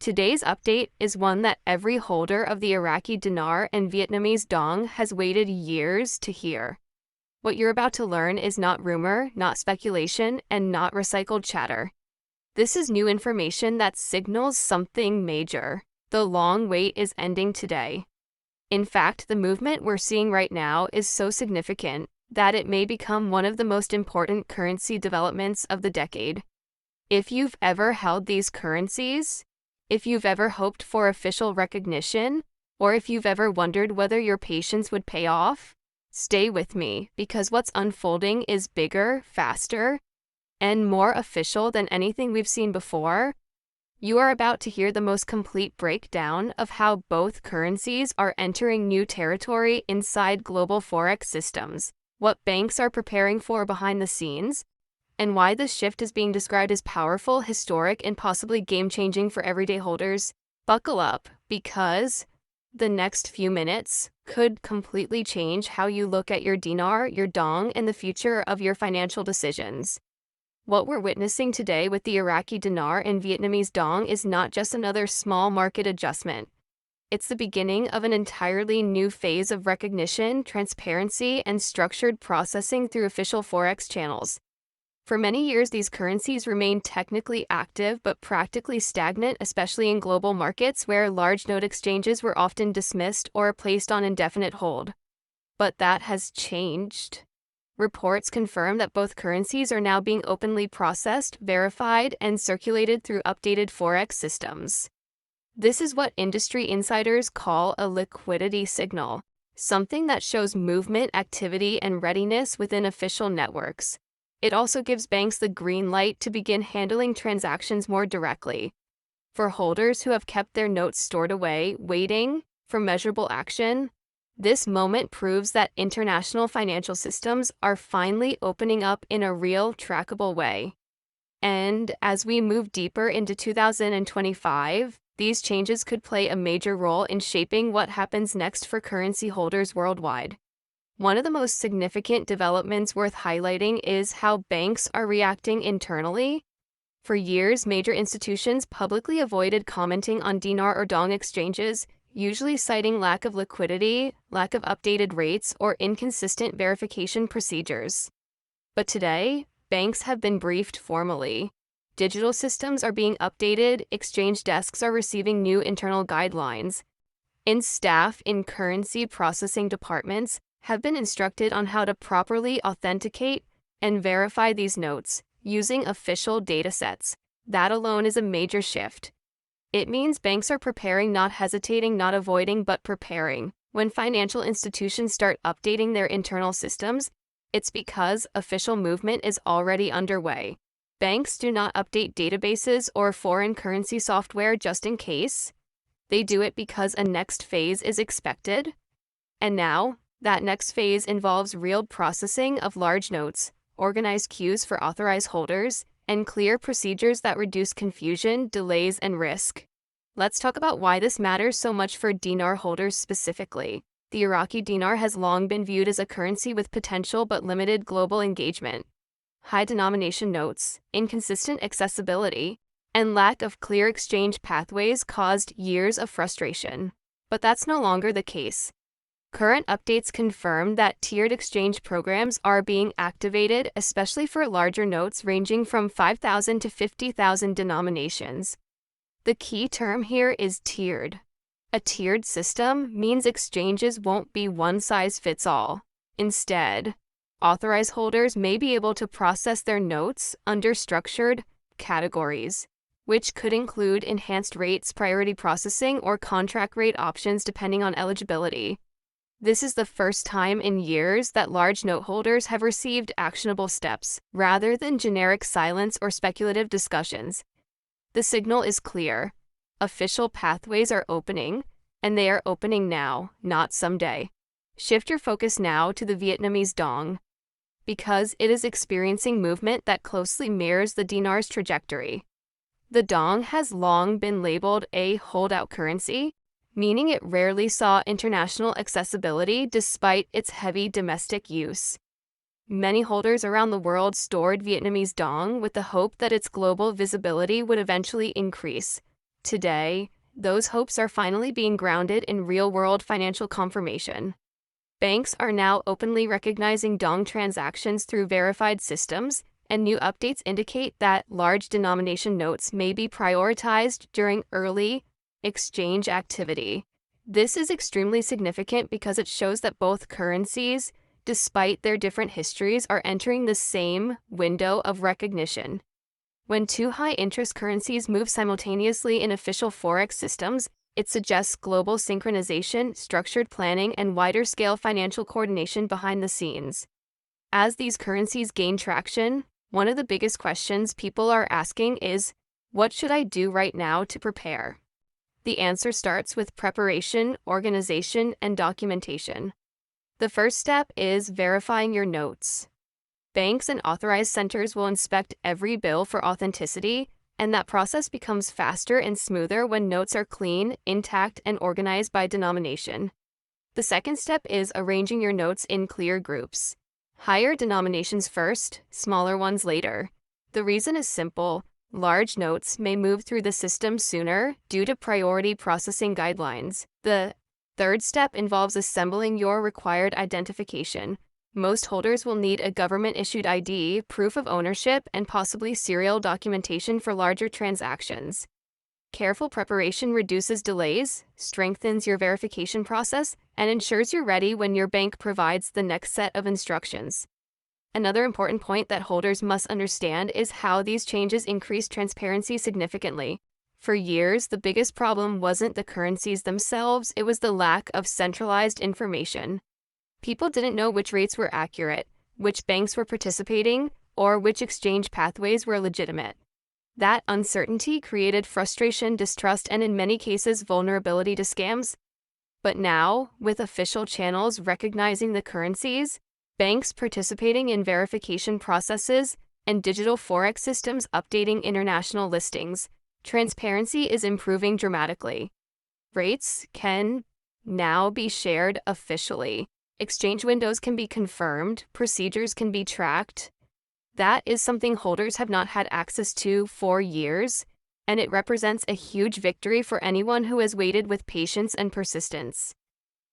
Today's update is one that every holder of the Iraqi dinar and Vietnamese dong has waited years to hear. What you're about to learn is not rumor, not speculation, and not recycled chatter. This is new information that signals something major. The long wait is ending today. In fact, the movement we're seeing right now is so significant that it may become one of the most important currency developments of the decade. If you've ever held these currencies, if you've ever hoped for official recognition, or if you've ever wondered whether your patience would pay off, stay with me, because what's unfolding is bigger, faster, and more official than anything we've seen before. You are about to hear the most complete breakdown of how both currencies are entering new territory inside global Forex systems, what banks are preparing for behind the scenes, and why this shift is being described as powerful, historic, and possibly game-changing for everyday holders. Buckle up, because the next few minutes could completely change how you look at your dinar, your dong, and the future of your financial decisions. What we're witnessing today with the Iraqi dinar and Vietnamese dong is not just another small market adjustment. It's the beginning of an entirely new phase of recognition, transparency, and structured processing through official Forex channels. For many years, these currencies remained technically active but practically stagnant, especially in global markets where large node exchanges were often dismissed or placed on indefinite hold. But that has changed. Reports confirm that both currencies are now being openly processed, verified, and circulated through updated Forex systems. This is what industry insiders call a liquidity signal, something that shows movement, activity, and readiness within official networks. It also gives banks the green light to begin handling transactions more directly. For holders who have kept their notes stored away, waiting for measurable action, this moment proves that international financial systems are finally opening up in a real, trackable way. And as we move deeper into 2025, these changes could play a major role in shaping what happens next for currency holders worldwide. One of the most significant developments worth highlighting is how banks are reacting internally. For years, major institutions publicly avoided commenting on dinar or dong exchanges, usually citing lack of liquidity, lack of updated rates, or inconsistent verification procedures. But today, banks have been briefed formally. Digital systems are being updated, exchange desks are receiving new internal guidelines, and staff in currency processing departments have been instructed on how to properly authenticate and verify these notes using official datasets. That alone is a major shift. It means banks are preparing, not hesitating, not avoiding, but preparing. When financial institutions start updating their internal systems, it's because official movement is already underway. Banks do not update databases or foreign currency software just in case. They do it because a next phase is expected. And now, that next phase involves real processing of large notes, organized queues for authorized holders, and clear procedures that reduce confusion, delays, and risk. Let's talk about why this matters so much for dinar holders specifically. The Iraqi dinar has long been viewed as a currency with potential but limited global engagement. High denomination notes, inconsistent accessibility, and lack of clear exchange pathways caused years of frustration. But that's no longer the case. Current updates confirm that tiered exchange programs are being activated, especially for larger notes ranging from 5,000 to 50,000 denominations. The key term here is tiered. A tiered system means exchanges won't be one size fits all. Instead, authorized holders may be able to process their notes under structured categories, which could include enhanced rates, priority processing, or contract rate options depending on eligibility. This is the first time in years that large note holders have received actionable steps, rather than generic silence or speculative discussions. The signal is clear. Official pathways are opening, and they are opening now, not someday. Shift your focus now to the Vietnamese dong, because it is experiencing movement that closely mirrors the dinar's trajectory. The dong has long been labeled a holdout currency, meaning it rarely saw international accessibility despite its heavy domestic use. Many holders around the world stored Vietnamese dong with the hope that its global visibility would eventually increase. Today, those hopes are finally being grounded in real-world financial confirmation. Banks are now openly recognizing dong transactions through verified systems, and new updates indicate that large denomination notes may be prioritized during early exchange activity. This is extremely significant because it shows that both currencies, despite their different histories, are entering the same window of recognition. When two high-interest currencies move simultaneously in official Forex systems, it suggests global synchronization, structured planning, and wider-scale financial coordination behind the scenes. As these currencies gain traction, one of the biggest questions people are asking is, what should I do right now to prepare? The answer starts with preparation, organization, and documentation. The first step is verifying your notes. Banks and authorized centers will inspect every bill for authenticity, and that process becomes faster and smoother when notes are clean, intact, and organized by denomination. The second step is arranging your notes in clear groups. Higher denominations first, smaller ones later. The reason is simple. Large notes may move through the system sooner due to priority processing guidelines. The third step involves assembling your required identification. Most holders will need a government-issued ID, proof of ownership, and possibly serial documentation for larger transactions. Careful preparation reduces delays, strengthens your verification process, and ensures you're ready when your bank provides the next set of instructions. Another important point that holders must understand is how these changes increase transparency significantly. For years, the biggest problem wasn't the currencies themselves, it was the lack of centralized information. People didn't know which rates were accurate, which banks were participating, or which exchange pathways were legitimate. That uncertainty created frustration, distrust, and in many cases, vulnerability to scams. But now, with official channels recognizing the currencies, banks participating in verification processes, and digital Forex systems updating international listings, transparency is improving dramatically. Rates can now be shared officially. Exchange windows can be confirmed, procedures can be tracked. That is something holders have not had access to for years, and it represents a huge victory for anyone who has waited with patience and persistence.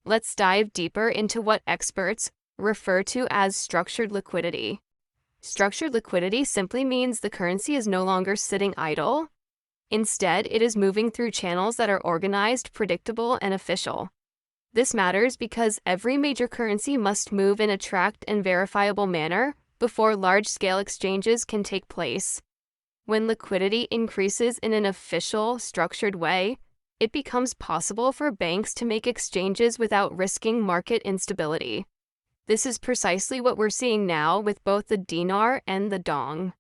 Let's dive deeper into what experts refer to as structured liquidity. Structured liquidity simply means the currency is no longer sitting idle. Instead, it is moving through channels that are organized, predictable, and official. This matters because every major currency must move in a tracked and verifiable manner before large-scale exchanges can take place. When liquidity increases in an official, structured way, it becomes possible for banks to make exchanges without risking market instability. This is precisely what we're seeing now with both the dinar and the dong.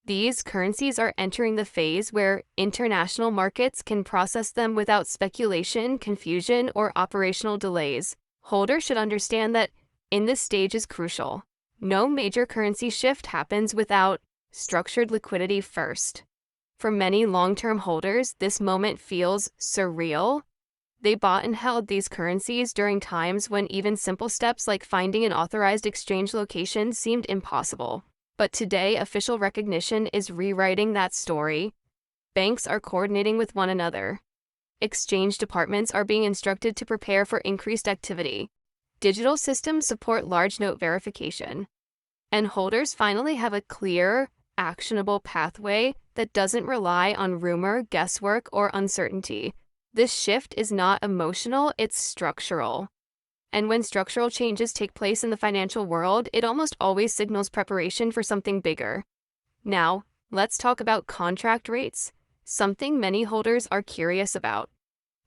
These currencies are entering the phase where international markets can process them without speculation, confusion, or operational delays. Holders should understand that this stage is crucial. No major currency shift happens without structured liquidity first. For many long-term holders, this moment feels surreal. They bought and held these currencies during times when even simple steps like finding an authorized exchange location seemed impossible. But today, official recognition is rewriting that story. Banks are coordinating with one another. Exchange departments are being instructed to prepare for increased activity. Digital systems support large note verification. And holders finally have a clear, actionable pathway that doesn't rely on rumor, guesswork, or uncertainty. This shift is not emotional, it's structural. And when structural changes take place in the financial world, it almost always signals preparation for something bigger. Now, let's talk about contract rates, something many holders are curious about.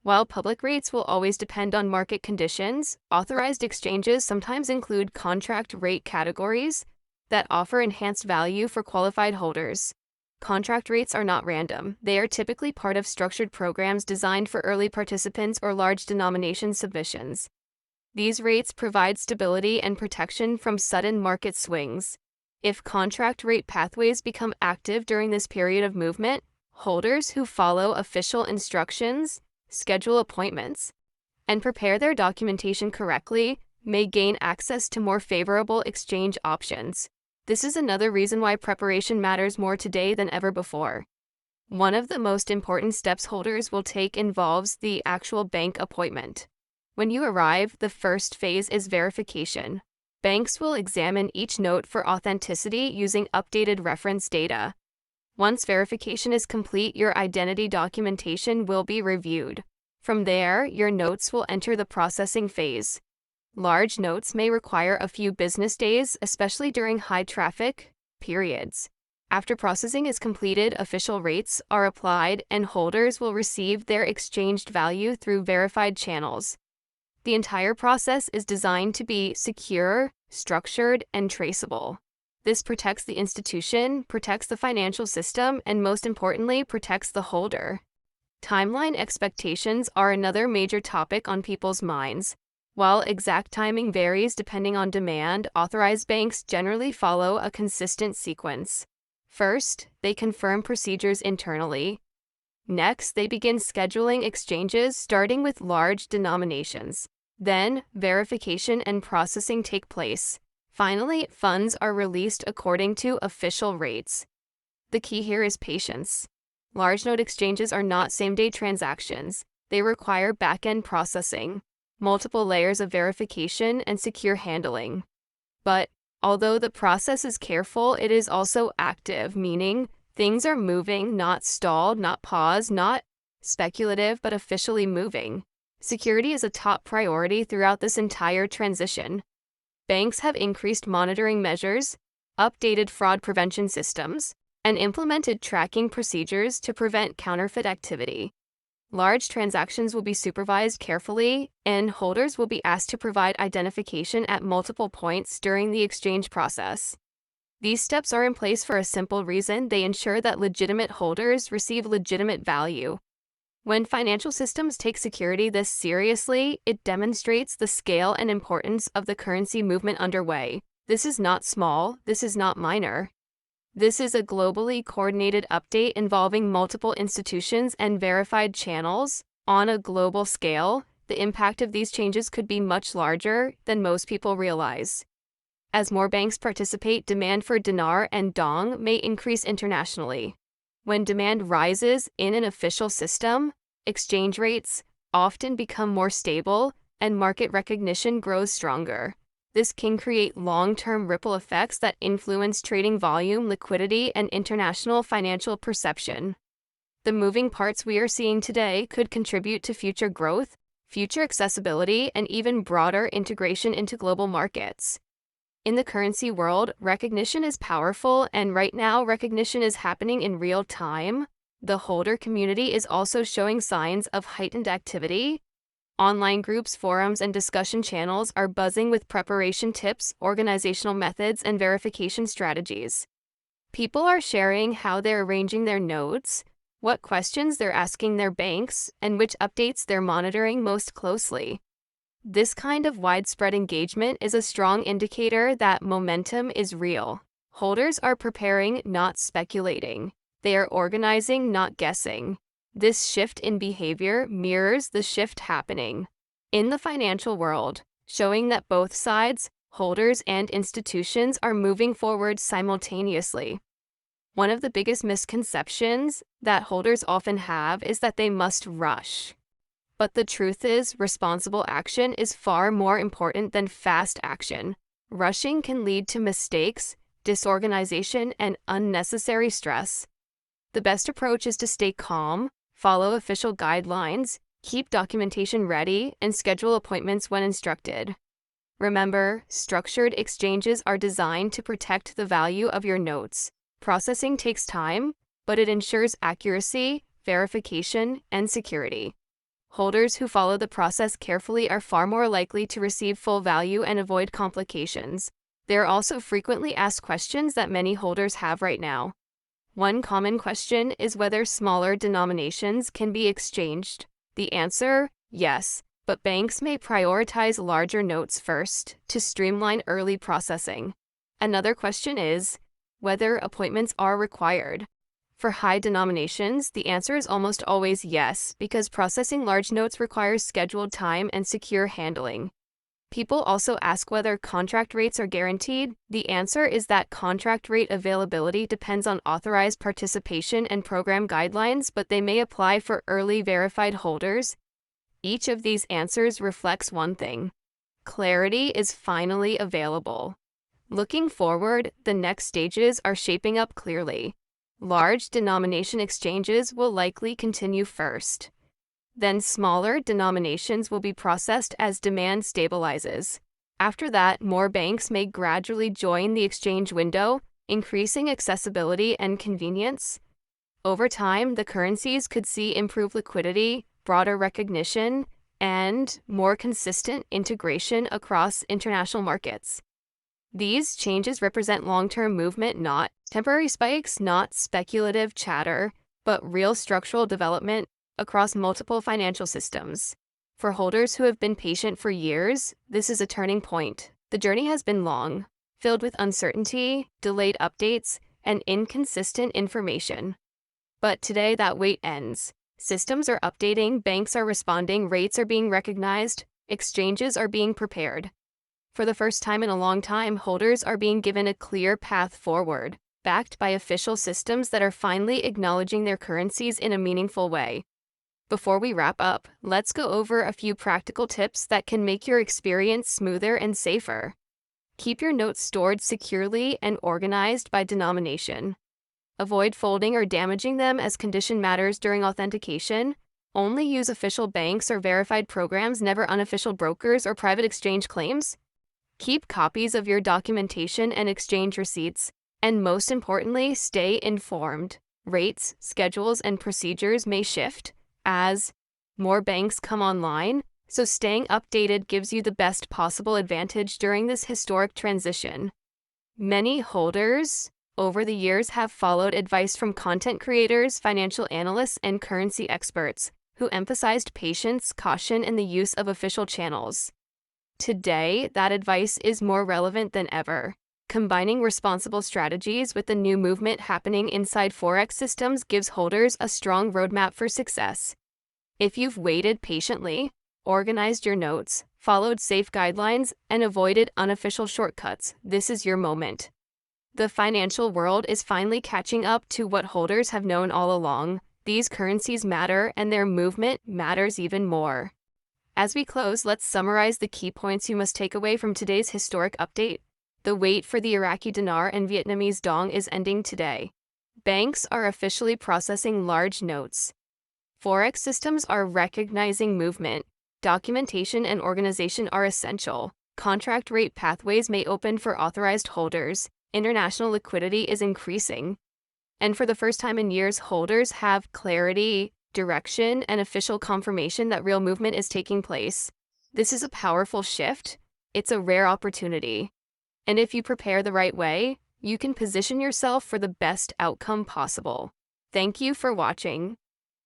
While public rates will always depend on market conditions, authorized exchanges sometimes include contract rate categories that offer enhanced value for qualified holders. Contract rates are not random. They are typically part of structured programs designed for early participants or large denomination submissions. These rates provide stability and protection from sudden market swings. If contract rate pathways become active during this period of movement, holders who follow official instructions, schedule appointments, and prepare their documentation correctly may gain access to more favorable exchange options. This is another reason why preparation matters more today than ever before. One of the most important steps holders will take involves the actual bank appointment. When you arrive, the first phase is verification. Banks will examine each note for authenticity using updated reference data. Once verification is complete, your identity documentation will be reviewed. From there, your notes will enter the processing phase. Large notes may require a few business days, especially during high traffic periods. After processing is completed, official rates are applied and holders will receive their exchanged value through verified channels. The entire process is designed to be secure, structured, and traceable. This protects the institution, protects the financial system, and most importantly, protects the holder. Timeline expectations are another major topic on people's minds. While exact timing varies depending on demand, authorized banks generally follow a consistent sequence. First, they confirm procedures internally. Next, they begin scheduling exchanges, starting with large denominations. Then, verification and processing take place. Finally, funds are released according to official rates. The key here is patience. Large note exchanges are not same-day transactions. They require back-end processing, multiple layers of verification, and secure handling. But although the process is careful, it is also active, meaning things are moving, not stalled, not paused, not speculative, but officially moving. Security is a top priority throughout this entire transition. Banks have increased monitoring measures, updated fraud prevention systems, and implemented tracking procedures to prevent counterfeit activity. Large transactions will be supervised carefully, and holders will be asked to provide identification at multiple points during the exchange process. These steps are in place for a simple reason: they ensure that legitimate holders receive legitimate value. When financial systems take security this seriously, it demonstrates the scale and importance of the currency movement underway. This is not small, this is not minor. This is a globally coordinated update involving multiple institutions and verified channels. On a global scale, the impact of these changes could be much larger than most people realize. As more banks participate, demand for dinar and dong may increase internationally. When demand rises in an official system, exchange rates often become more stable and market recognition grows stronger. This can create long-term ripple effects that influence trading volume, liquidity, and international financial perception. The moving parts we are seeing today could contribute to future growth, future accessibility, and even broader integration into global markets. In the currency world, recognition is powerful, and right now recognition is happening in real time. The holder community is also showing signs of heightened activity. Online groups, forums, and discussion channels are buzzing with preparation tips, organizational methods, and verification strategies. People are sharing how they're arranging their notes, what questions they're asking their banks, and which updates they're monitoring most closely. This kind of widespread engagement is a strong indicator that momentum is real. Holders are preparing, not speculating. They are organizing, not guessing. This shift in behavior mirrors the shift happening in the financial world, showing that both sides, holders and institutions, are moving forward simultaneously. One of the biggest misconceptions that holders often have is that they must rush. But the truth is, responsible action is far more important than fast action. Rushing can lead to mistakes, disorganization, and unnecessary stress. The best approach is to stay calm, follow official guidelines, keep documentation ready, and schedule appointments when instructed. Remember, structured exchanges are designed to protect the value of your notes. Processing takes time, but it ensures accuracy, verification, and security. Holders who follow the process carefully are far more likely to receive full value and avoid complications. There are also frequently asked questions that many holders have right now. One common question is whether smaller denominations can be exchanged. The answer: yes, but banks may prioritize larger notes first to streamline early processing. Another question is whether appointments are required. For high denominations, the answer is almost always yes, because processing large notes requires scheduled time and secure handling. People also ask whether contract rates are guaranteed. The answer is that contract rate availability depends on authorized participation and program guidelines, but they may apply for early verified holders. Each of these answers reflects one thing: clarity is finally available. Looking forward, the next stages are shaping up clearly. Large denomination exchanges will likely continue first. Then smaller denominations will be processed as demand stabilizes. After that, more banks may gradually join the exchange window, increasing accessibility and convenience. Over time, the currencies could see improved liquidity, broader recognition, and more consistent integration across international markets. These changes represent long-term movement, not temporary spikes, not speculative chatter, but real structural development across multiple financial systems. For holders who have been patient for years, this is a turning point. The journey has been long, filled with uncertainty, delayed updates, and inconsistent information. But today that wait ends. Systems are updating, banks are responding, rates are being recognized, exchanges are being prepared. For the first time in a long time, holders are being given a clear path forward, backed by official systems that are finally acknowledging their currencies in a meaningful way. Before we wrap up, let's go over a few practical tips that can make your experience smoother and safer. Keep your notes stored securely and organized by denomination. Avoid folding or damaging them as condition matters during authentication. Only use official banks or verified programs, never unofficial brokers or private exchange claims. Keep copies of your documentation and exchange receipts. And most importantly, stay informed. Rates, schedules, and procedures may shift as more banks come online, so staying updated gives you the best possible advantage during this historic transition. Many holders over the years have followed advice from content creators, financial analysts, and currency experts who emphasized patience, caution, and the use of official channels. Today, that advice is more relevant than ever. Combining responsible strategies with the new movement happening inside Forex systems gives holders a strong roadmap for success. If you've waited patiently, organized your notes, followed safe guidelines, and avoided unofficial shortcuts, this is your moment. The financial world is finally catching up to what holders have known all along. These currencies matter, and their movement matters even more. As we close, let's summarize the key points you must take away from today's historic update. The wait for the Iraqi dinar and Vietnamese dong is ending today. Banks are officially processing large notes. Forex systems are recognizing movement. Documentation and organization are essential. Contract rate pathways may open for authorized holders. International liquidity is increasing. And for the first time in years, holders have clarity, direction, and official confirmation that real movement is taking place. This is a powerful shift. It's a rare opportunity. And if you prepare the right way, you can position yourself for the best outcome possible. Thank you for watching.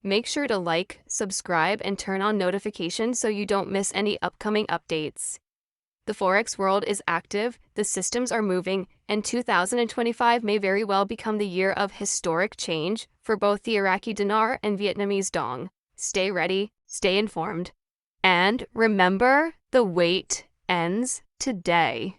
Make sure to like, subscribe, and turn on notifications so you don't miss any upcoming updates. The Forex world is active, the systems are moving, and 2025 may very well become the year of historic change for both the Iraqi dinar and Vietnamese dong. Stay ready, stay informed, and remember, the wait ends today.